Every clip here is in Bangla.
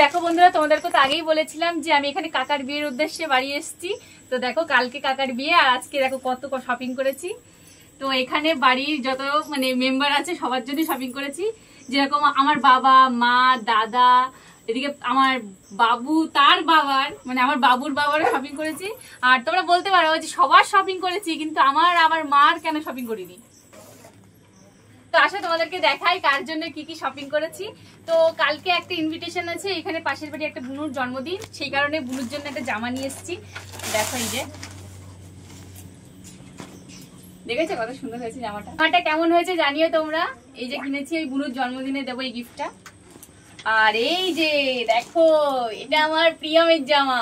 দেখো বন্ধুরা, তোমাদেরকে তো আগেই বলেছিলাম যে আমি এখানে কাকার বিয়ের উদ্দেশ্যে বাড়ি এসেছি। তো দেখো কালকে কাকার বিয়ে আর আজকে দেখো কত শপিং করেছি। তো এখানে বাড়ির যত মানে মেম্বার আছে সবার জন্য শপিং করেছি। যেরকম আমার বাবা, মা, দাদা, এদিকে আমার বাবু তার বাবার মানে আমার বাবুর বাবারও শপিং করেছি। আর তোমরা বলতে পারো যে সবার শপিং করেছি, কিন্তু আমার মার কেন শপিং করিনি। তো আসলে তোমাদেরকে দেখাই কার জন্য কি কি শপিং করেছি। তো কালকে একটা ইনভিটেশন আছে, এখানে পাশের বাড়ি একটা বুনুর জন্মদিন, সেই কারণে বুনুর জন্য একটা জামা নিয়ে এসেছি। দেখো এই যে, দেখেছো কত সুন্দর হয়েছে জামাটা। জামাটা কেমন হয়েছে জানিও তোমরা। এই যে কিনেছি ওই বুনুর জন্মদিনে দেবো এই গিফটটা। আর এই যে দেখো, এটা আমার প্রিয়মের জামা।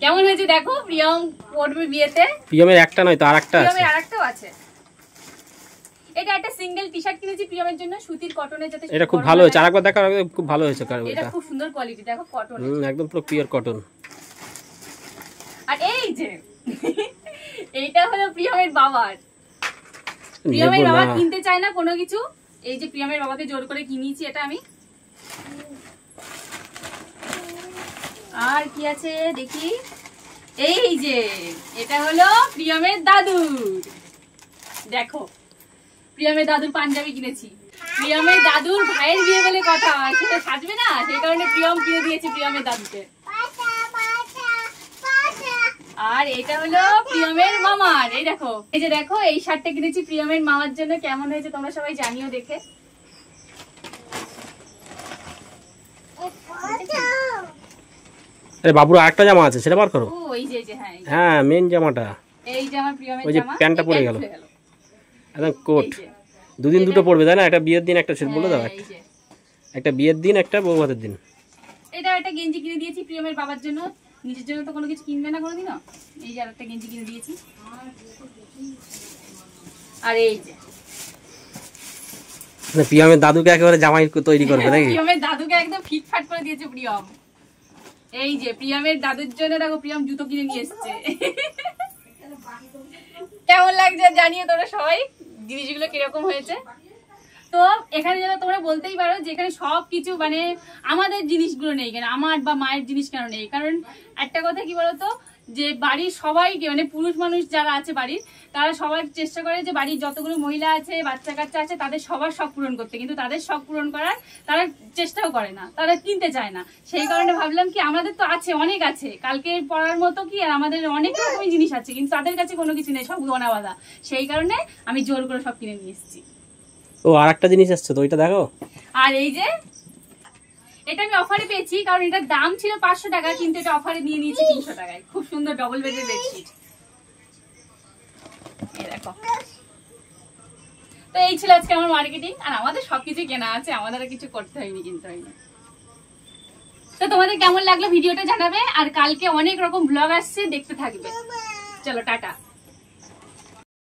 কেমন হয়েছে দেখো, প্রিয়ম পড়বে বিয়েতে। প্রিয়মের একটা নয় তো আরেকটা আছে। প্রিয়মের আরেকটাও আছে। এটা একটা সিঙ্গেল টি-শার্ট কিনেছি প্রিয়মের জন্য, সুতির কটনের, যাতে এটা খুব ভালো হয়েছে। আরেকবার দেখো, খুব ভালো হয়েছে। এটা খুব সুন্দর কোয়ালিটি, দেখো কটন, একদম পুরো পিওর কটন। আর এই যে এইটা হলো প্রিয়মের বাবার। প্রিয়মের বাবা কিনতে চায় না কোনো কিছু, এই যে প্রিয়মের বাবাকে জোর করে কিনিয়েছি এটা আমি। আর কি আছে দেখি, এই যে এটা হলো প্রিয়মের দাদুর। দেখো প্রিয়মের দাদুর পাঞ্জাবি কিনেছি। প্রিয়মের দাদুর ভাইয়ের বিয়ে বলে কথা, সেটা সাজবে না, সেই কারণে প্রিয়ম কিনে দিয়েছি প্রিয়মের দাদুকে। আর এটা হলো প্রিয়মের মামার। এই দেখো, এই যে দেখো, এই শার্টটা কিনেছি প্রিয়মের মামার জন্য। কেমন হয়েছে তোমরা সবাই জানিও দেখে। আরে বাবুর আরেকটা জামা আছে, সেটা বার করো। ও এই যে হ্যাঁ, মেন জামাটা। এই যে আমার প্রিয়মের জামা। ওই যে প্যান্টটা পরে গেল, একদম কোট। দুদিন দুটো পড়বে তাই না? একটা বিয়ের দিন, একটা সেটা বলে দাও। একটা বিয়ের দিন, একটা বউ ভাতের দিন। এটা একটা গেঞ্জি কিনে দিয়েছি প্রিয়মের বাবার জন্য, নিজের জন্য তো কোনো কিছু কিনবে না কোনোদিনও। এই যে আরেকটা গেঞ্জি কিনে দিয়েছি। আর এই যে প্রিয়মের দাদুকে একেবারে জামাই তৈরি করবে নাকি? প্রিয়মের দাদুকে একদম ফিটফাট করে দিয়েছে প্রিয়ম। এই যে প্রিয়মের দাদুর জন্য দেখো প্রিয়ম জুতো কিনে নিয়ে এসেছে। কেমন লাগছে জানিয়ে তোমরা সবাই, জিনিসগুলো কিরকম হয়েছে। তো এখানে যেন তোমরা বলতেই পারো যে এখানে সবকিছু মানে আমাদের জিনিসগুলো নেই কেন, আমার বা মায়ের জিনিস কেন নেই। কারণ একটা কথা কি বলতো, যে বাড়ির সবাইকে মানে পুরুষ মানুষ যারা আছে বাড়ির, তারা সবাই চেষ্টা করে যে বাড়ির যতগুলো মহিলা আছে, বাচ্চা কাচ্চা আছে, তাদের সবার শখ পূরণ করতে, কিন্তু তাদের শখ পূরণ করার তারা চেষ্টাও করে না, তারা কিনতে চায় না। সেই কারণে ভাবলাম কি আমাদের তো আছে, অনেক আছে, কালকে পড়ার মতো কি আর আমাদের অনেক রকমের জিনিস আছে, কিন্তু তাদের কাছে কোনো কিছু নেই, সব গনা বাঁধা। সেই কারণে আমি জোর করে সব কিনে নিয়ে এসেছি। ও আরেকটা জিনিস আসছে তো, ওইটা দেখো। আর এই যে এটা আমি অফারে পেয়েছি, কারণ এটার দাম ছিল 500 টাকা, কিন্তু এটা অফারে দিয়ে নিয়েছি 300 টাকায়। খুব সুন্দর ডবল বেডের বেডশিট। এই দেখো। তো এই ছিল আজকে আমার মার্কেটিং। আর আমাদের সবকিছু কেনা আছে, আমাদের আর কিছু করতে হয়নি, কিনতে হয়নি। তো তোমাদের কেমন লাগলো ভিডিওটা জানাবে। আর কালকে অনেক রকম ব্লগ আসছে, দেখতে থাকবে। চলো টাটা।